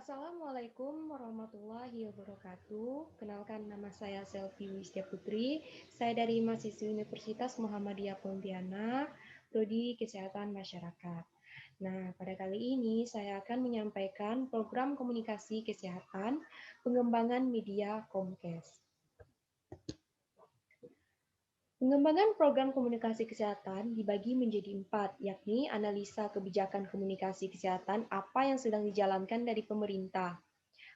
Assalamualaikum warahmatullahi wabarakatuh. Kenalkan nama saya Selvi Wistia Putri. Saya dari mahasiswa Universitas Muhammadiyah Pontianak, Prodi Kesehatan Masyarakat. Nah, pada kali ini saya akan menyampaikan program komunikasi kesehatan pengembangan media Komkes. Pengembangan program komunikasi kesehatan dibagi menjadi 4, yakni analisa kebijakan komunikasi kesehatan apa yang sedang dijalankan dari pemerintah.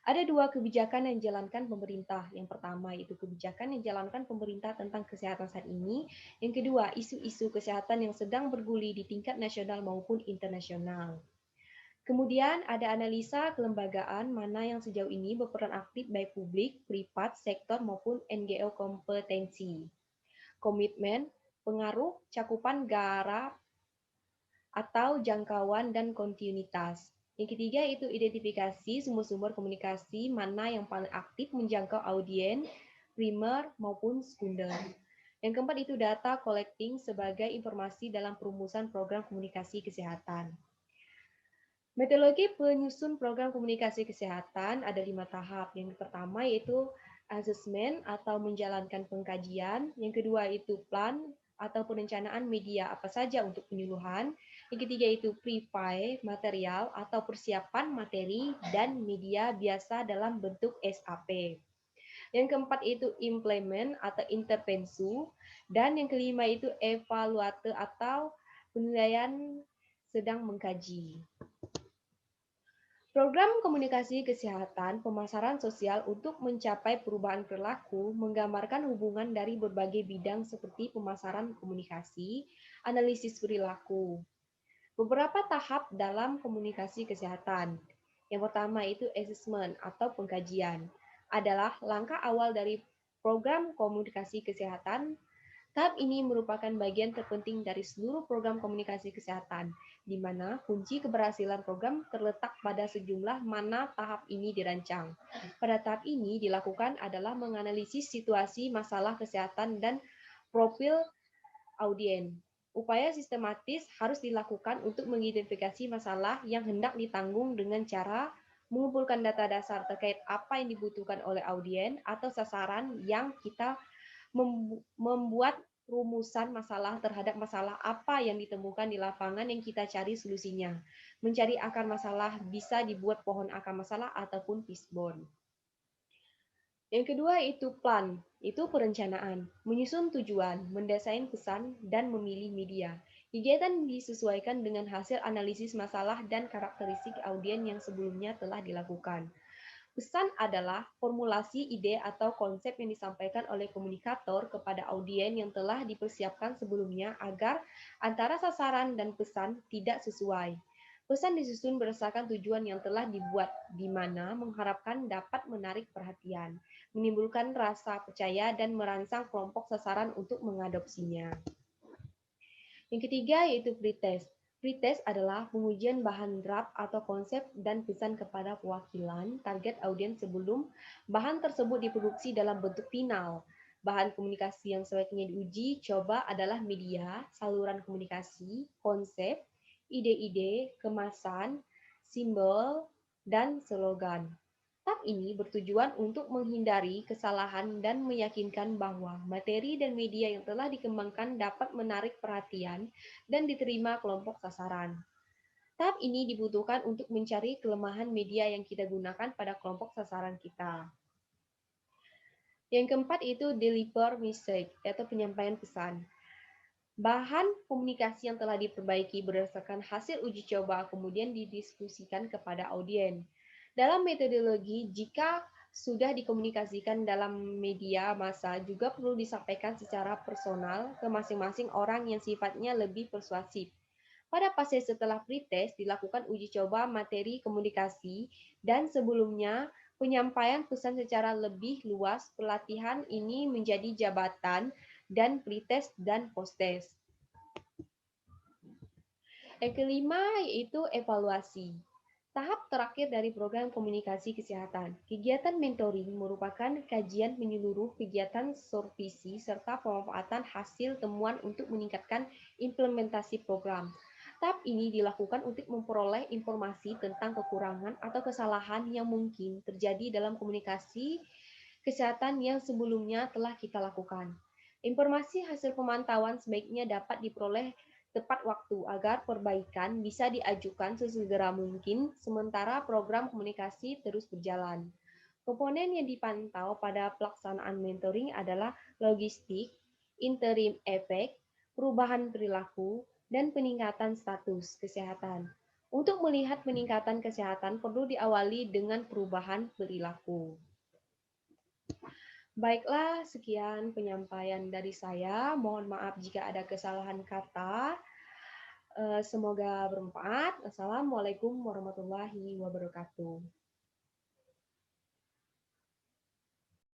Ada 2 kebijakan yang dijalankan pemerintah. Yang pertama itu kebijakan yang dijalankan pemerintah tentang kesehatan saat ini. Yang kedua, isu-isu kesehatan yang sedang bergulir di tingkat nasional maupun internasional. Kemudian ada analisa kelembagaan mana yang sejauh ini berperan aktif baik publik, privat, sektor maupun NGO kompetensi. Komitmen, pengaruh, cakupan garap atau jangkauan dan kontinuitas. Yang ketiga itu identifikasi sumber-sumber komunikasi mana yang paling aktif menjangkau audiens primer maupun sekunder. Yang keempat itu data collecting sebagai informasi dalam perumusan program komunikasi kesehatan. Metodologi penyusun program komunikasi kesehatan ada 5 tahap. Yang pertama yaitu assessment atau menjalankan pengkajian. Yang kedua itu plan atau perencanaan media apa saja untuk penyuluhan. Yang ketiga itu prepare material atau persiapan materi dan media biasa dalam bentuk SAP. Yang keempat itu implement atau intervensi. Dan yang kelima itu evaluate atau penilaian sedang mengkaji. Program komunikasi kesehatan pemasaran sosial untuk mencapai perubahan perilaku menggambarkan hubungan dari berbagai bidang seperti pemasaran komunikasi, analisis perilaku. Beberapa tahap dalam komunikasi kesehatan. Yang pertama itu assessment atau pengkajian. Adalah langkah awal dari program komunikasi kesehatan. Tahap ini merupakan bagian terpenting dari seluruh program komunikasi kesehatan, di mana kunci keberhasilan program terletak pada sejumlah mana tahap ini dirancang. Pada tahap ini dilakukan adalah menganalisis situasi masalah kesehatan dan profil audiens. Upaya sistematis harus dilakukan untuk mengidentifikasi masalah yang hendak ditanggung dengan cara mengumpulkan data dasar terkait apa yang dibutuhkan oleh audiens atau sasaran yang kita membuat rumusan masalah terhadap masalah apa yang ditemukan di lapangan yang kita cari solusinya. Mencari akar masalah bisa dibuat pohon akar masalah ataupun fishbone. Yang kedua itu plan, itu perencanaan, menyusun tujuan, mendesain pesan, dan memilih media. Kegiatan disesuaikan dengan hasil analisis masalah dan karakteristik audiens yang sebelumnya telah dilakukan. Pesan adalah formulasi ide atau konsep yang disampaikan oleh komunikator kepada audiens yang telah dipersiapkan sebelumnya agar antara sasaran dan pesan tidak sesuai. Pesan disusun berdasarkan tujuan yang telah dibuat, di mana mengharapkan dapat menarik perhatian, menimbulkan rasa percaya, dan merangsang kelompok sasaran untuk mengadopsinya. Yang ketiga yaitu pretest. Pretest adalah pengujian bahan draft atau konsep dan pesan kepada perwakilan target audiens sebelum bahan tersebut diproduksi dalam bentuk final. Bahan komunikasi yang sebaiknya diuji coba adalah media, saluran komunikasi, konsep, ide-ide, kemasan, simbol, dan slogan. Tahap ini bertujuan untuk menghindari kesalahan dan meyakinkan bahwa materi dan media yang telah dikembangkan dapat menarik perhatian dan diterima kelompok sasaran. Tahap ini dibutuhkan untuk mencari kelemahan media yang kita gunakan pada kelompok sasaran kita. Yang keempat itu deliver message, yaitu penyampaian pesan. Bahan komunikasi yang telah diperbaiki berdasarkan hasil uji coba kemudian didiskusikan kepada audiens. Dalam metodologi, jika sudah dikomunikasikan dalam media massa juga perlu disampaikan secara personal ke masing-masing orang yang sifatnya lebih persuasif. Pada fase setelah pretest dilakukan uji coba materi komunikasi dan sebelumnya penyampaian pesan secara lebih luas. Pelatihan ini menjadi jabatan dan pretest dan posttest. Yang kelima yaitu evaluasi. Tahap terakhir dari program komunikasi kesehatan. Kegiatan mentoring merupakan kajian menyeluruh kegiatan supervisi serta pemanfaatan hasil temuan untuk meningkatkan implementasi program. Tahap ini dilakukan untuk memperoleh informasi tentang kekurangan atau kesalahan yang mungkin terjadi dalam komunikasi kesehatan yang sebelumnya telah kita lakukan. Informasi hasil pemantauan sebaiknya dapat diperoleh tepat waktu agar perbaikan bisa diajukan sesegera mungkin sementara program komunikasi terus berjalan. Komponen yang dipantau pada pelaksanaan mentoring adalah logistik, interim efek, perubahan perilaku, dan peningkatan status kesehatan. Untuk melihat peningkatan kesehatan perlu diawali dengan perubahan perilaku. Baiklah, sekian penyampaian dari saya. Mohon maaf jika ada kesalahan kata. Semoga bermanfaat. Assalamualaikum warahmatullahi wabarakatuh.